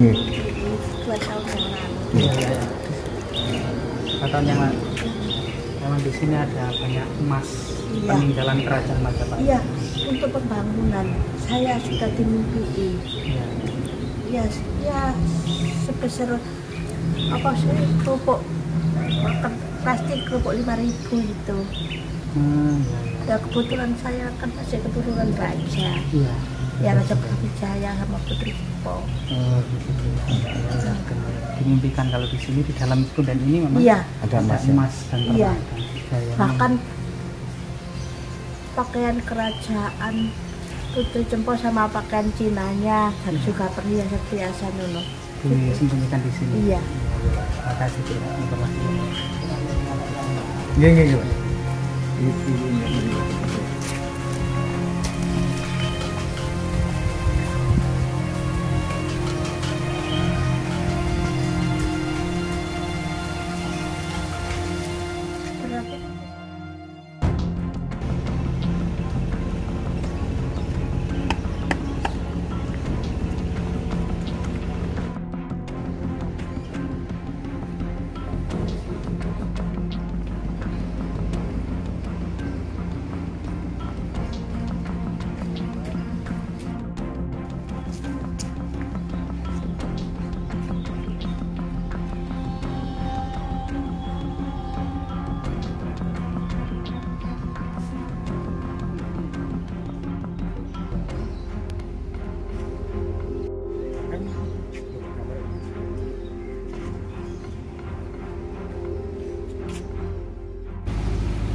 2 tahun yang lalu. Iya. 2 tahun yang lalu. Memang di sini ada banyak emas peninggalan kerajaan Majapahit. Iya, untuk pembangunan saya sudah dimimpi. Iya. Ya sebesar apa sih kerupuk plastik kerupuk 5.000 itu. Ya kebetulan saya kan masih keturunan raja. Iya. Ya Raja Brawijaya sama Putri Sipo. Dimimpikan kalau di sini di dalam punden ini memang ada emas dan iya. Bahkan pakaian kerajaan Putri Cempo sama pakaian Cinanya dan juga perhiasan dulu disembunyikan di sini. Iya. Terima kasih informasinya. Iya.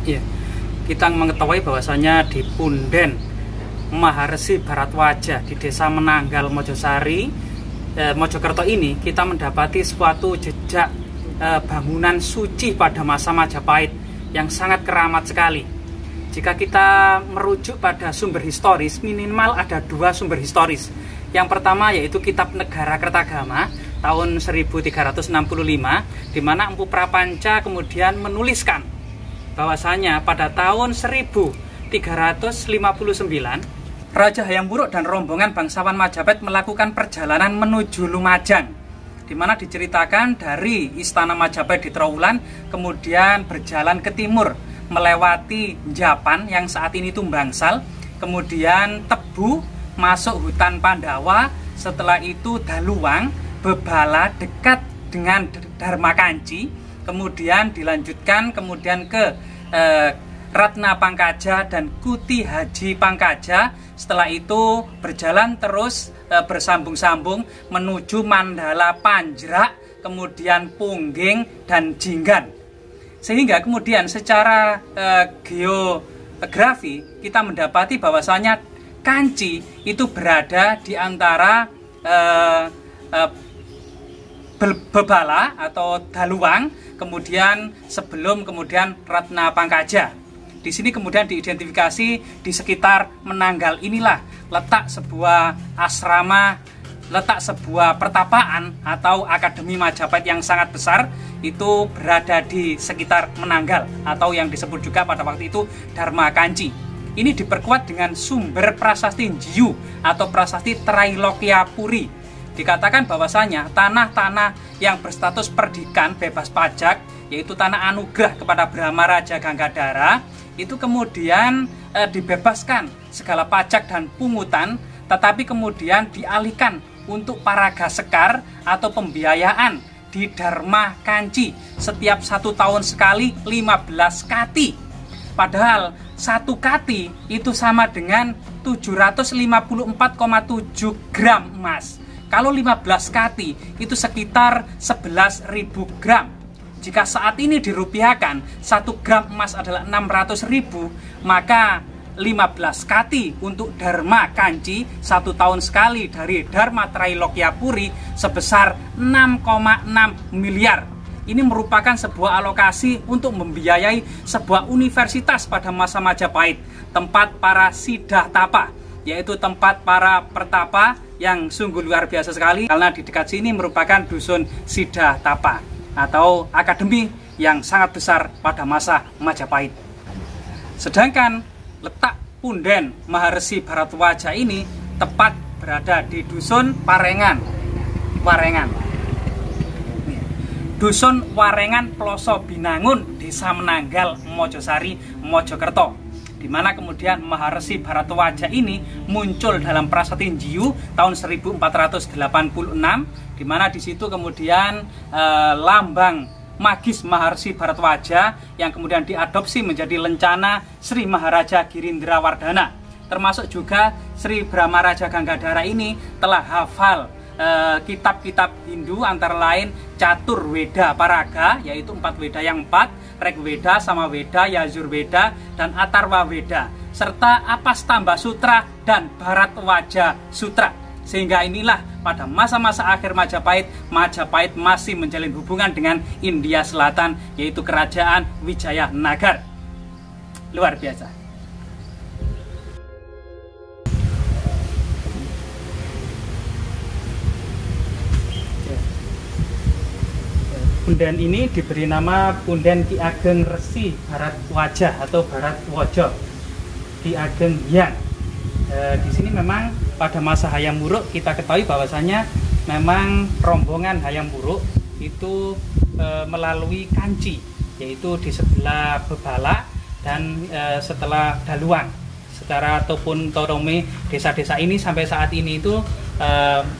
Iya, kita mengetahui bahwasanya di Punden Maharesi Bharatwaja di Desa Menanggal Mojosari, Mojokerto ini kita mendapati suatu jejak bangunan suci pada masa Majapahit yang sangat keramat sekali. Jika kita merujuk pada sumber historis, minimal ada 2 sumber historis. Yang pertama yaitu Kitab Negara Kertagama tahun 1365, di mana Empu Prapanca kemudian menuliskan bahwasanya pada tahun 1359 Raja Hayam Wuruk dan rombongan bangsawan Majapahit melakukan perjalanan menuju Lumajang, di mana diceritakan dari Istana Majapahit di Trowulan kemudian berjalan ke timur melewati Japan yang saat ini Tumbangsal, kemudian Tebu masuk hutan Pandawa, setelah itu Daluwang, Bebala dekat dengan Dharmakanci, kemudian dilanjutkan kemudian ke Ratna Pangkaja dan Kuti Haji Pangkaja. Setelah itu berjalan terus bersambung-sambung menuju Mandala Panjrak, kemudian Pungging dan Jinggan. Sehingga kemudian secara geografi kita mendapati bahwasanya Kanci itu berada di antara Bebala atau Daluwang, kemudian sebelum kemudian Ratna Pangkaja. Di sini kemudian diidentifikasi di sekitar Menanggal inilah letak sebuah asrama, letak sebuah pertapaan atau Akademi Majapahit yang sangat besar, itu berada di sekitar Menanggal atau yang disebut juga pada waktu itu Dharmakanci. Ini diperkuat dengan sumber prasasti Jiyu atau prasasti Trailokyapuri. Dikatakan bahwasanya tanah-tanah yang berstatus perdikan bebas pajak, yaitu tanah anugerah kepada Brahma Raja Ganggadara, itu kemudian dibebaskan segala pajak dan pungutan, tetapi kemudian dialihkan untuk paraga sekar atau pembiayaan di Dharma Kanci setiap 1 tahun sekali 15 kati. Padahal 1 kati itu sama dengan 754,7 gram emas. Kalau 15 kati itu sekitar 11.000 gram. Jika saat ini dirupiahkan 1 gram emas adalah 600.000, maka 15 kati untuk Dharma Kanci 1 tahun sekali dari Dharma Trailokyapuri sebesar 6,6 miliar. Ini merupakan sebuah alokasi untuk membiayai sebuah universitas pada masa Majapahit, tempat para Siddha Tapa, yaitu tempat para pertapa yang sungguh luar biasa sekali, karena di dekat sini merupakan dusun Siddha Tapa atau akademi yang sangat besar pada masa Majapahit. Sedangkan letak Punden Maharesi Bharatwaja ini tepat berada di dusun Parengan, Warengan. Dusun Warengan Ploso Binangun, Desa Menanggal, Mojosari, Mojokerto, di mana kemudian Maharesi Bharatwaja ini muncul dalam Prasasti Njiu tahun 1486, di mana di situ kemudian lambang magis Maharesi Bharatwaja yang kemudian diadopsi menjadi lencana Sri Maharaja Girindrawardhana, termasuk juga Sri Brahmaraja Ganggadhara ini telah hafal kitab-kitab Hindu antara lain Catur Weda Paraga, yaitu 4 Weda yang 4, Rig Weda, Sama Weda, Yajur Weda, dan Atharva Weda, serta Apastamba Sutra dan Bharatwaja Sutra. Sehingga inilah pada masa-masa akhir Majapahit, Majapahit masih menjalin hubungan dengan India Selatan, yaitu Kerajaan Wijaya Nagar. Luar biasa. Punden ini diberi nama Punden Ki Ageng Resi Bharatwaja atau Bharatwaja Ki Ageng Hyang. Di sini memang pada masa Hayam Wuruk kita ketahui bahwasanya memang rombongan Hayam Wuruk itu melalui Kanci, yaitu di sebelah Bebala dan setelah Daluang. Secara ataupun torome desa-desa ini sampai saat ini itu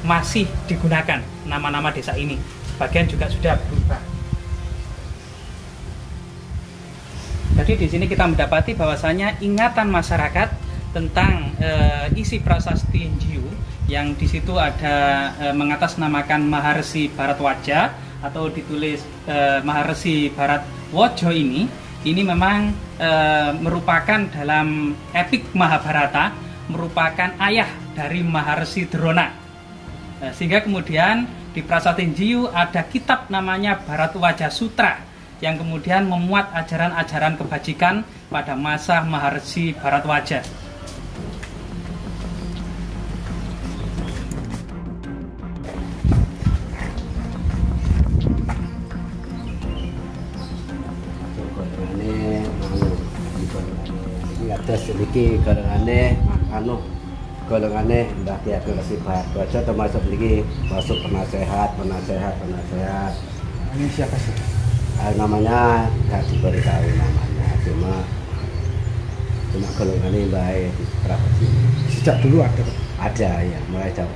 masih digunakan nama-nama desa ini. Bagian juga sudah berubah. Jadi di sini kita mendapati bahwasanya ingatan masyarakat tentang isi prasasti Njiu yang di situ ada mengatasnamakan Maharesi Bharatwaja atau ditulis Maharesi Bharatwaja ini memang merupakan dalam epik Mahabharata merupakan ayah dari Maharesi Drona. Sehingga kemudian di Prasasti Njiu ada kitab namanya Bharatwaja Sutra yang kemudian memuat ajaran-ajaran kebajikan pada masa Maharesi Bharatwaja. Ini ada sedikit golongannya golongannya Mbah Ki Ageng Resi Bharatwaja termasuk ini masuk penasehat. Ini siapa sih? Namanya gak diberitahu namanya, cuma golongannya Mbah Prabowo. Sejak dulu ada? Ada ya, mulai jauh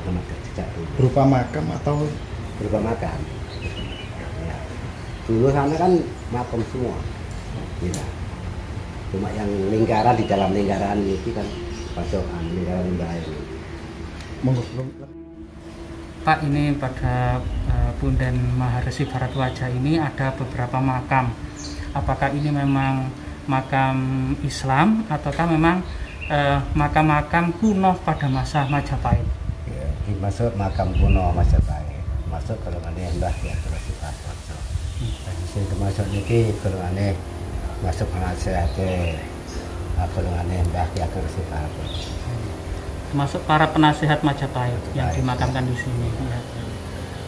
sejak dulu. Berupa makam atau? Berupa makam. Ya. Dulu sana kan makam semua. Ya. Cuma yang lingkaran di dalam lingkaran itu kan pasokan lingkaran Mbah ini. Pak, ini pada Punden Maharesi Bharatwaja ini ada beberapa makam. Apakah ini memang makam Islam ataukah memang makam-makam kuno pada masa Majapahit? Ya, dimaksud makam kuno Majapahit. Masuk golongannya Mbah Ki Ageng Resi Bharatwaja. Di sini termasuk niki golongannya masuk penasehate golongannya Mbah Ki Ageng Resi Bharatwaja. Termasuk para penasehat Majapahit yang dimakamkan di sini. Ya.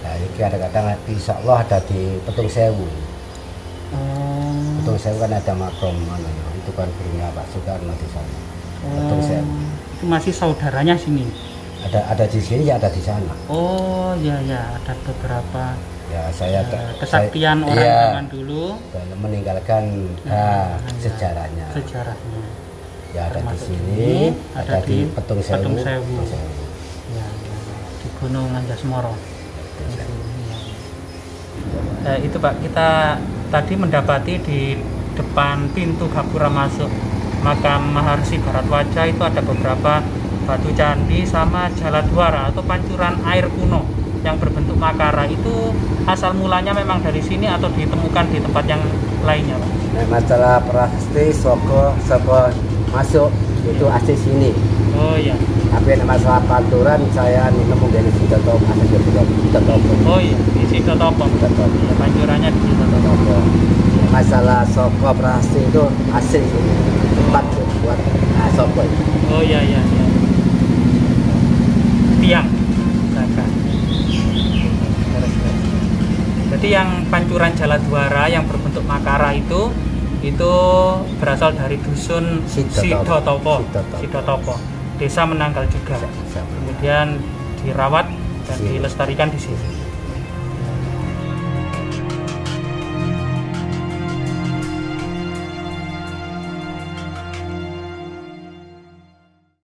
Nah, ini kadang-kadang insya Allah ada di Petung Sewu. Petung Sewu kan ada makam itu kan punya Pak Soekarno di sana. Petung Sewu. Itu masih saudaranya sini. Ada di sini ya ada di sana. Oh ya ada beberapa. Ya saya kesaktian orang zaman dulu. Dan meninggalkan sejarahnya. Ya ada di sini, ada di Petung Sewu. Ya, di Gunung Anjasmara. Itu Pak, kita tadi mendapati di depan pintu gapura masuk makam Maharesi Bharatwaja itu ada beberapa batu candi sama jaladwara atau pancuran air kuno yang berbentuk makara. Itu asal mulanya memang dari sini atau ditemukan di tempat yang lainnya, Pak? Nah, masalah prasasti soko masuk itu asli sini. Oh iya. Tapi masalah panturan saya nemu dari Sidotopo, asal Sidotopo. Oh iya, di Sidotopo. Ya, pancurannya di Sidotopo. Masalah soko prasasti itu asli sini. Tempat buat soko. Oh iya. Tiang. Jadi yang pancuran jaladwara yang berbentuk makara itu berasal dari dusun Sidotopo, Desa Menanggal juga. Kemudian dirawat dan dilestarikan di sini.